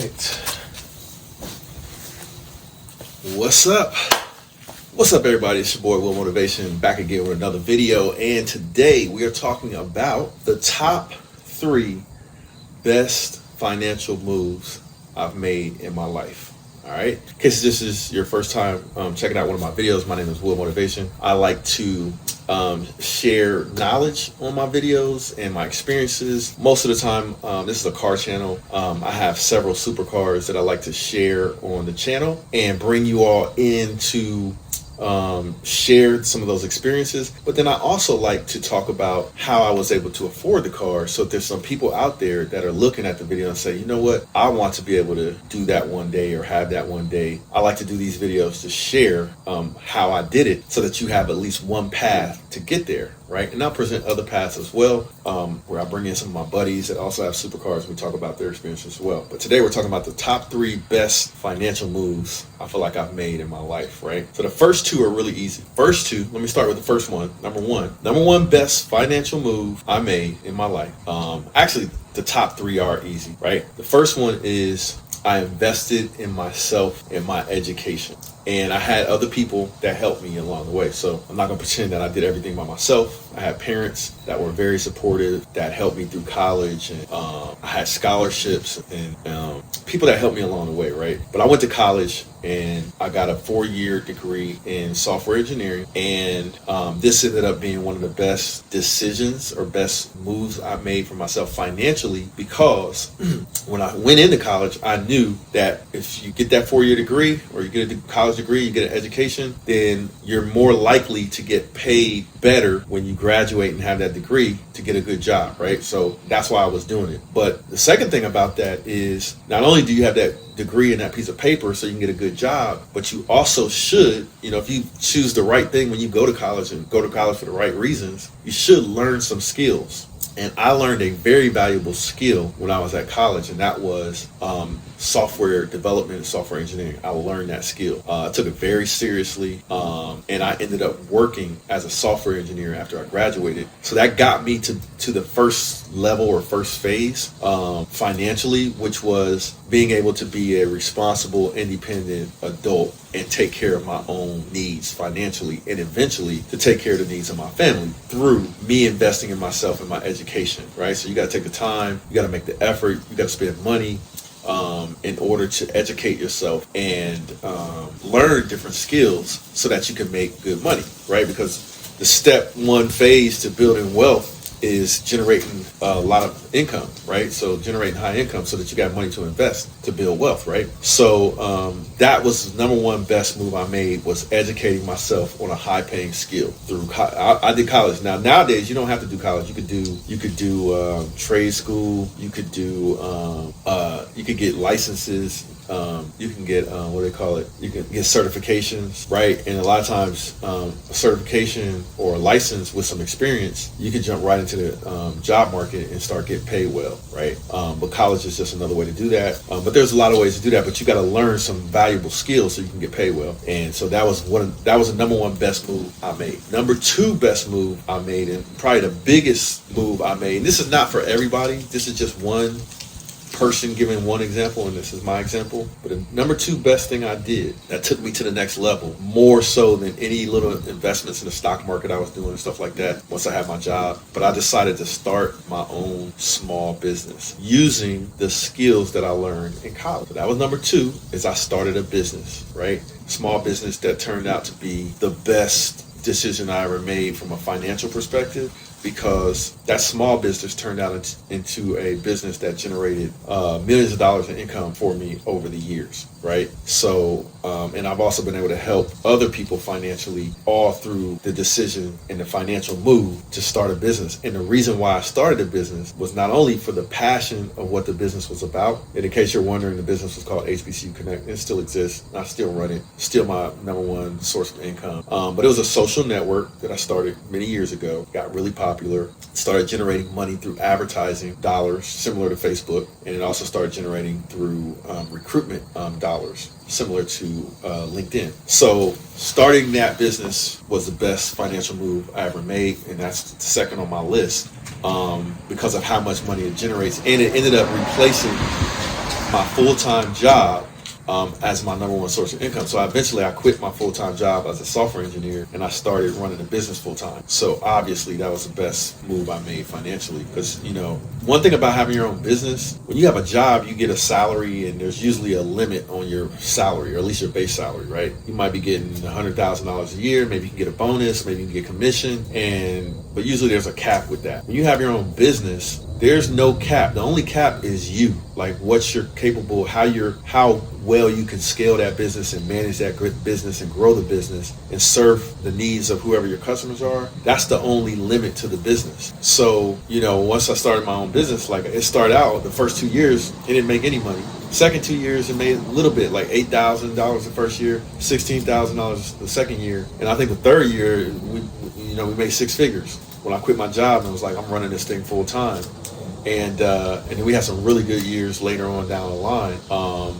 right. What's up? What's up, everybody? It's your boy Will Motivation, back again with another video. And today we are talking about the top 3 best financial moves I've made in my life. All right. In case this is your first time checking out one of my videos, my name is Will Motivation. I like to share knowledge on my videos and my experiences. Most of the time, this is a car channel. I have several supercars that I like to share on the channel and bring you all into shared some of those experiences. But then I also like to talk about how I was able to afford the car. So if there's some people out there that are looking at the video and say, you know what, I want to be able to do that one day or have that one day. I like to do these videos to share how I did it so that you have at least one path to get there, right? And I'll present other paths as well, where I bring in some of my buddies that also have supercars and we talk about their experience as well. But today we're talking about the top 3 best financial moves I feel like I've made in my life, right? So the first 2 are really easy. First 2, let me start with the first one. Number one best financial move I made in my life. Actually, the top 3 are easy, right? The first one is I invested in myself and my education. And I had other people that helped me along the way. So I'm not going to pretend that I did everything by myself. I had parents that were very supportive, that helped me through college. And I had scholarships and people that helped me along the way, right? But I went to college and I got a 4-year degree in software engineering. And this ended up being one of the best decisions or best moves I made for myself financially, because when I went into college, I knew that if you get that 4-year degree or you get a college degree, you get an education, then you're more likely to get paid better when you graduate and have that degree to get a good job, right? So that's why I was doing it. But the second thing about that is not only do you have that degree and that piece of paper so you can get a good job, but you also should, if you choose the right thing when you go to college and go to college for the right reasons, you should learn some skills. And I learned a very valuable skill when I was at college, and that was software development and software engineering. I learned that skill. I took it very seriously, and I ended up working as a software engineer after I graduated. So that got me to the first level or first phase financially, which was being able to be a responsible, independent adult and take care of my own needs financially, and eventually to take care of the needs of my family through me investing in myself and my education, right? So you got to take the time, you got to make the effort, you got to spend money in order to educate yourself and learn different skills so that you can make good money, right? Because the step 1 phase to building wealth is generating a lot of income, right? So generating high income so that you got money to invest to build wealth, right? So that was the number 1 best move I made, was educating myself on a high paying skill through I did college. Now nowadays you don't have to do college. You could do trade school. You could get licenses. You can get what do they call it? You can get certifications, right? And a lot of times a certification or a license with some experience, you can jump right into the job market and start getting paid well, right? But college is just another way to do that. But there's a lot of ways to do that, but you got to learn some valuable skills so you can get paid well. And so that was the number 1 best move I made. Number 2 best move I made, and probably the biggest move I made. And this is not for everybody. This is just one person giving one example, and this is my example. But the number 2 best thing I did that took me to the next level, more so than any little investments in the stock market I was doing and stuff like that once I had my job. But I decided to start my own small business using the skills that I learned in college. So that was number 2, is I started a business, right? Small business that turned out to be the best decision I ever made from a financial perspective, because that small business turned out into a business that generated millions of dollars in income for me over the years, right? So, and I've also been able to help other people financially all through the decision and the financial move to start a business. And the reason why I started a business was not only for the passion of what the business was about. And in case you're wondering, the business was called HBCU Connect. It still exists. I still run it. Still my number 1 source of income. But it was a social network that I started many years ago. Got really popular. Started generating money through advertising dollars, similar to Facebook. And it also started generating through recruitment dollars, similar to LinkedIn. So starting that business was the best financial move I ever made, and that's second on my list because of how much money it generates. And it ended up replacing my full-time job as my number one source of income. So eventually I quit my full-time job as a software engineer and I started running a business full-time. So obviously that was the best move I made financially, because one thing about having your own business, when you have a job, you get a salary and there's usually a limit on your salary, or at least your base salary, right? You might be getting $100,000 a year, maybe you can get a bonus, maybe you can get commission, but usually there's a cap with that. When you have your own business, there's no cap. The only cap is you, like what you're capable, how well you can scale that business and manage that business and grow the business and serve the needs of whoever your customers are. That's the only limit to the business. So, once I started my own business, like it started out the first 2 years, it didn't make any money. Second 2 years, it made a little bit, like $8,000 the first year, $16,000 the second year. And I think the third year, we made six figures. When I quit my job and was like, I'm running this thing full time. And then we had some really good years later on down the line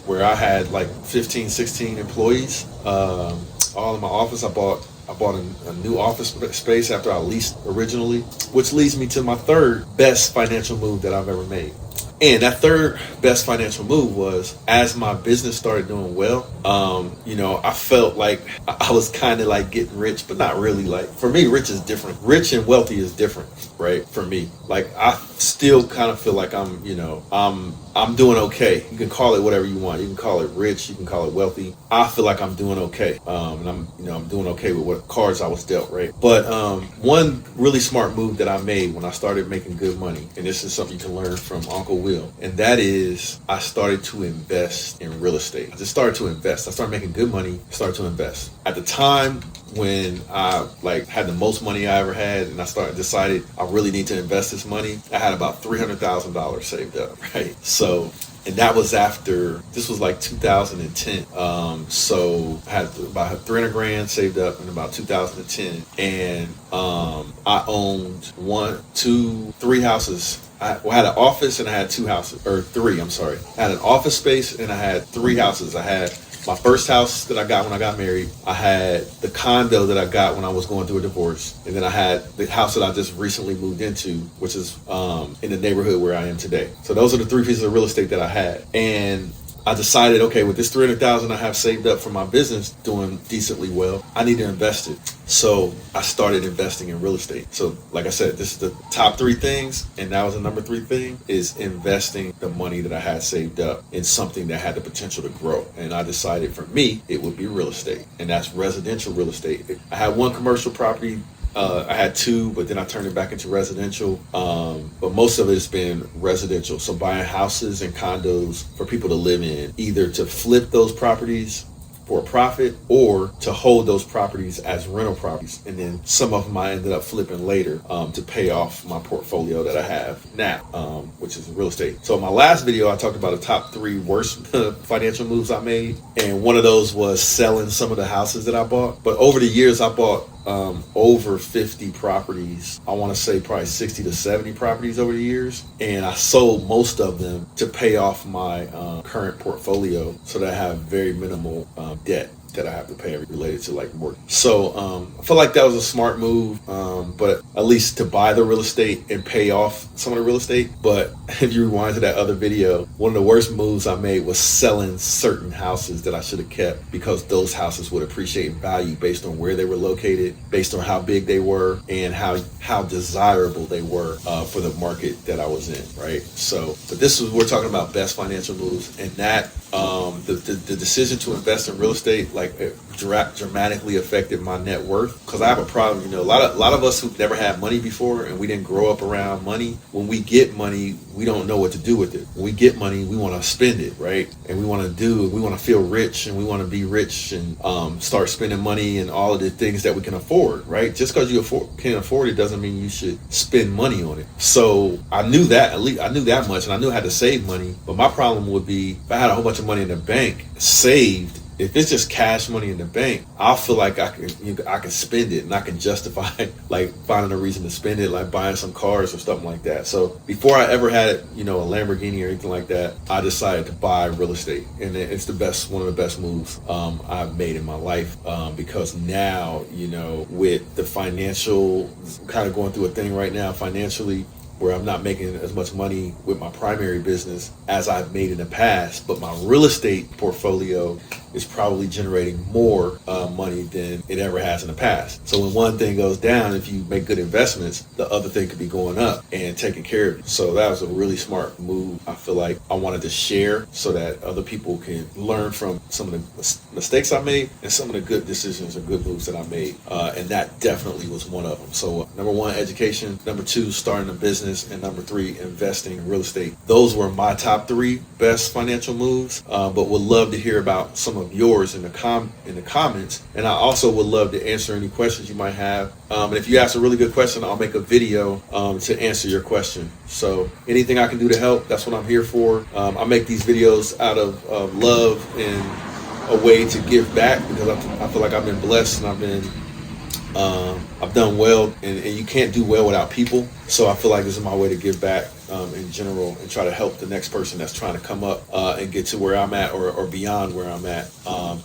where I had like 15, 16 employees all in my office. I bought a new office space after I leased originally, which leads me to my third best financial move that I've ever made. And that third best financial move was, as my business started doing well, I felt like I was kind of like getting rich, but not really. Like, for me, rich is different. Rich and wealthy is different, right? For me, like, I still kind of feel like I'm doing okay. You can call it whatever you want. You can call it rich. You can call it wealthy. I feel like I'm doing okay. And I'm doing okay with what cards I was dealt, right? But one really smart move that I made when I started making good money, and this is something you can learn from Uncle Will, and that is I started to invest in real estate. I just started to invest. I started making good money, started to invest. At the time when I had the most money I ever had, and I decided I really need to invest this money, I had about $300,000 saved up, right? So, and that was this was like 2010. So I had about 300 grand saved up in about 2010. And I owned 1, 2, 3 houses. I had an office and I had 2 houses, or 3, I'm sorry. I had an office space and I had 3 houses. I had my first house that I got when I got married. I had the condo that I got when I was going through a divorce. And then I had the house that I just recently moved into, which is in the neighborhood where I am today. So those are the 3 pieces of real estate that I had. And I decided, okay, with this $300,000 I have saved up for my business doing decently well, I need to invest it. So I started investing in real estate. So like I said, this is the top 3 things. And that was the number 3 thing, is investing the money that I had saved up in something that had the potential to grow. And I decided for me, it would be real estate. And that's residential real estate. I had 1 commercial property. I had 2, but then I turned it back into residential. But most of it's been residential. So buying houses and condos for people to live in, either to flip those properties for a profit or to hold those properties as rental properties. And then some of them I ended up flipping later to pay off my portfolio that I have now, which is real estate. So in my last video, I talked about the top 3 worst financial moves I made. And one of those was selling some of the houses that I bought. But over the years, I bought over 50 properties. I want to say probably 60 to 70 properties over the years. And I sold most of them to pay off my current portfolio so that I have very minimal debt that I have to pay related to like mortgage. So I feel like that was a smart move, but at least to buy the real estate and pay off some of the real estate. But if you rewind to that other video, one of the worst moves I made was selling certain houses that I should have kept, because those houses would appreciate in value based on where they were located, based on how big they were, and how desirable they were for the market that I was in, right? So, but we're talking about best financial moves, and that the decision to invest in real estate, it dramatically affected my net worth, because I have a problem. A lot of us who've never had money before and we didn't grow up around money, when we get money, we don't know what to do with it. When we get money, we want to spend it, right? And we want to feel rich, and we want to be rich and start spending money and all of the things that we can afford, right? Just because you can afford it doesn't mean you should spend money on it. So I knew that, at least I knew that much, and I knew how to save money. But my problem would be, if I had a whole bunch of money in the bank saved, if it's just cash money in the bank, I'll feel like I can spend it, and I can justify like finding a reason to spend it, like buying some cars or something like that. So before I ever had a Lamborghini or anything like that, I decided to buy real estate, and it's one of the best moves I've made in my life, because now with the financial, kind of going through a thing right now financially. where I'm not making as much money with my primary business as I've made in the past, but my real estate portfolio is probably generating more money than it ever has in the past. So when one thing goes down, if you make good investments, the other thing could be going up and taking care of you. So that was a really smart move. I feel like I wanted to share so that other people can learn from some of the mistakes I made and some of the good decisions or good moves that I made. And that definitely was one of them. So number one, education. Number two, starting a business. And number three, investing in real estate. Those were my top three best financial moves, but would love to hear about some of yours in the comments. And I also would love to answer any questions you might have. And if you ask a really good question, I'll make a video to answer your question. So anything I can do to help, that's what I'm here for. I make these videos out of love and a way to give back, because I feel like I've been blessed and I've done well, and you can't do well without people. So I feel like this is my way to give back in general and try to help the next person that's trying to come up and get to where I'm at or beyond where I'm at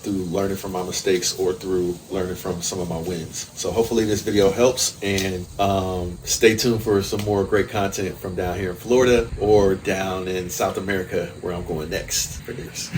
through learning from my mistakes or through learning from some of my wins. So hopefully this video helps, and stay tuned for some more great content from down here in Florida or down in South America, where I'm going next for this.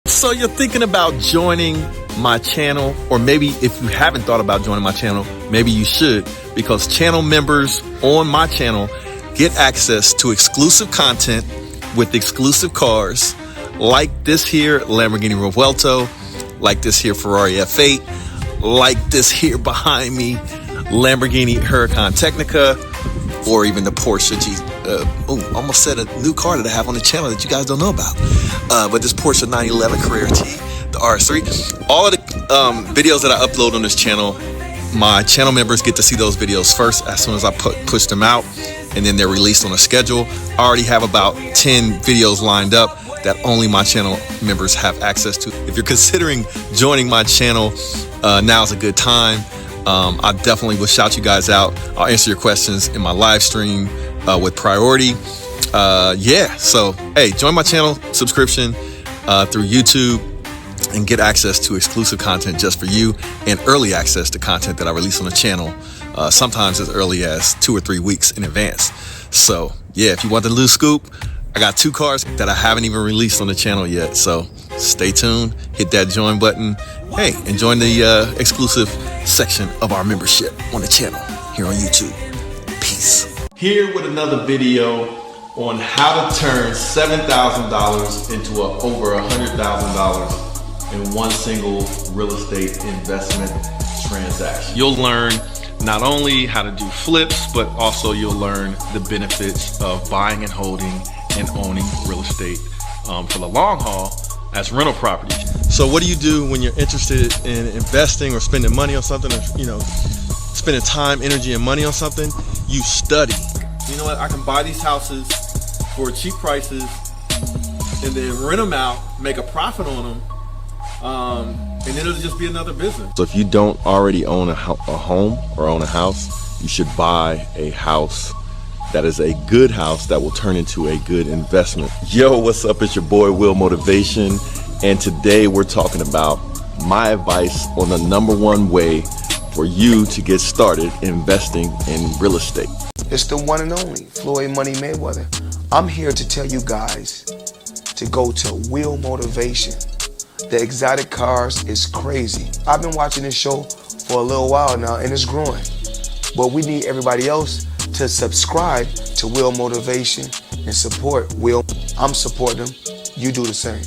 So you're thinking about joining my channel, or maybe if you haven't thought about joining my channel, maybe you should, because channel members on my channel get access to exclusive content with exclusive cars like this here Lamborghini Revuelto, like this here Ferrari F8, like this here behind me Lamborghini Huracan Technica, or even the Porsche almost said a new car that I have on the channel that you guys don't know about. But this Porsche 911 Carrera T, the RS3. All of the videos that I upload on this channel, my channel members get to see those videos first as soon as I push them out, and then they're released on a schedule. I already have about 10 videos lined up that only my channel members have access to. If you're considering joining my channel, now's a good time. I definitely will shout you guys out. I'll answer your questions in my live stream with priority. yeah, so hey, join my channel subscription through YouTube and get access to exclusive content just for you and early access to content that I release on the channel, sometimes as early as 2 or 3 weeks in advance. So yeah, if you want the loose scoop, I got 2 cars that I haven't even released on the channel yet. So stay tuned, hit that join button. Hey, and join the exclusive section of our membership on the channel here on YouTube. Peace. Here with another video on how to turn $7,000 into over $100,000 in one single real estate investment transaction. You'll learn not only how to do flips, but also you'll learn the benefits of buying and holding and owning real estate for the long haul as rental properties. So what do you do when you're interested in investing or spending money on something, or spending time, energy, and money on something? You study. You know what? I can buy these houses for cheap prices and then rent them out, make a profit on them, and then it'll just be another business. So if you don't already own a home or own a house, you should buy a house that is a good house that will turn into a good investment. Yo, what's up? It's your boy Will Motivation, and today we're talking about my advice on the #1 way for you to get started investing in real estate. It's the one and only Floyd Money Mayweather. I'm here to tell you guys to go to Will Motivation. The exotic cars is crazy. I've been watching this show for a little while now, and it's growing. But we need everybody else to subscribe to Will Motivation and support Will. I'm supporting him. You do the same.